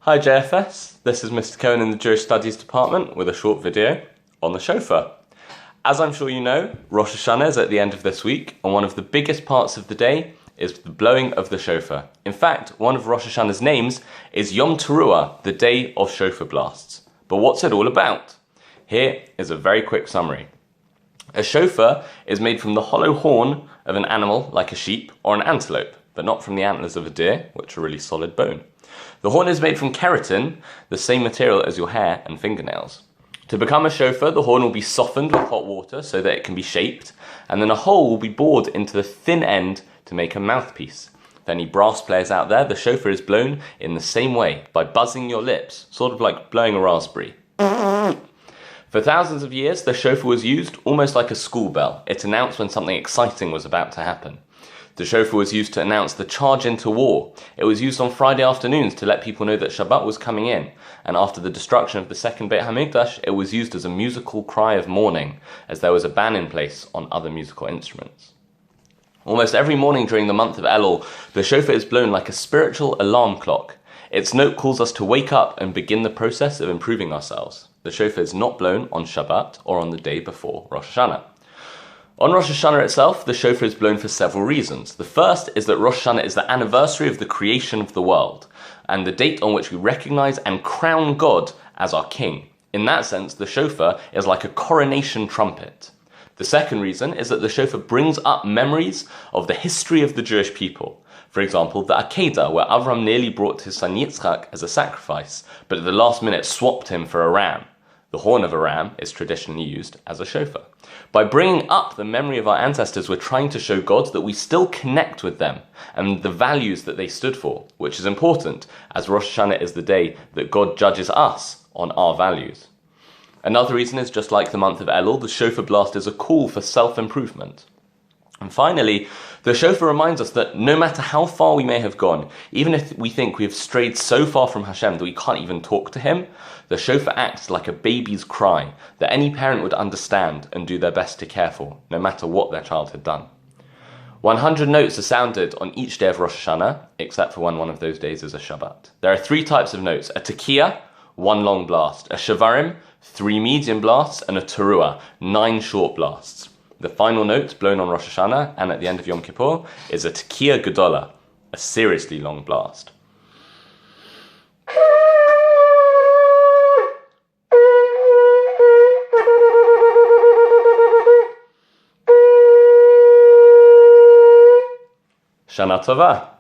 Hi JFS, this is Mr Cohen in the Jewish Studies Department with a short video on the Shofar. As I'm sure you know, Rosh Hashanah is at the end of this week, and one of the biggest parts of the day is the blowing of the Shofar. In fact, one of Rosh Hashanah's names is Yom Teruah, the day of Shofar blasts. But what's it all about? Here is a very quick summary. A shofar is made from the hollow horn of an animal like a sheep or an antelope, but not from the antlers of a deer, which are really solid bone. The horn is made from keratin, the same material as your hair and fingernails. To become a shofar, the horn will be softened with hot water so that it can be shaped, and then a hole will be bored into the thin end to make a mouthpiece. For any brass players out there, the shofar is blown in the same way, by buzzing your lips, sort of like blowing a raspberry. For thousands of years, the shofar was used almost like a school bell. It announced when something exciting was about to happen. The shofar was used to announce the charge into war. It was used on Friday afternoons to let people know that Shabbat was coming in. And after the destruction of the second Beit HaMikdash, it was used as a musical cry of mourning, as there was a ban in place on other musical instruments. Almost every morning during the month of Elul, the shofar is blown like a spiritual alarm clock. Its note calls us to wake up and begin the process of improving ourselves. The shofar is not blown on Shabbat or on the day before Rosh Hashanah. On Rosh Hashanah itself, the shofar is blown for several reasons. The first is that Rosh Hashanah is the anniversary of the creation of the world, and the date on which we recognize and crown God as our king. In that sense, the shofar is like a coronation trumpet. The second reason is that the shofar brings up memories of the history of the Jewish people. For example, the Akedah, where Avram nearly brought his son Yitzchak as a sacrifice, but at the last minute swapped him for a ram. The horn of a ram is traditionally used as a shofar. By bringing up the memory of our ancestors, we're trying to show God that we still connect with them and the values that they stood for, which is important, as Rosh Hashanah is the day that God judges us on our values. Another reason is, just like the month of Elul, the shofar blast is a call for self-improvement. And finally, the shofar reminds us that no matter how far we may have gone, even if we think we have strayed so far from Hashem that we can't even talk to him, the shofar acts like a baby's cry that any parent would understand and do their best to care for, no matter what their child had done. 100 notes are sounded on each day of Rosh Hashanah, except for when one of those days is a Shabbat. There are 3 types of notes: a tekiah, 1 long blast; a shavarim, 3 medium blasts; and a teruah, 9 short blasts. The final note, blown on Rosh Hashanah and at the end of Yom Kippur, is a tekiah gedolah, a seriously long blast. Shana Tova.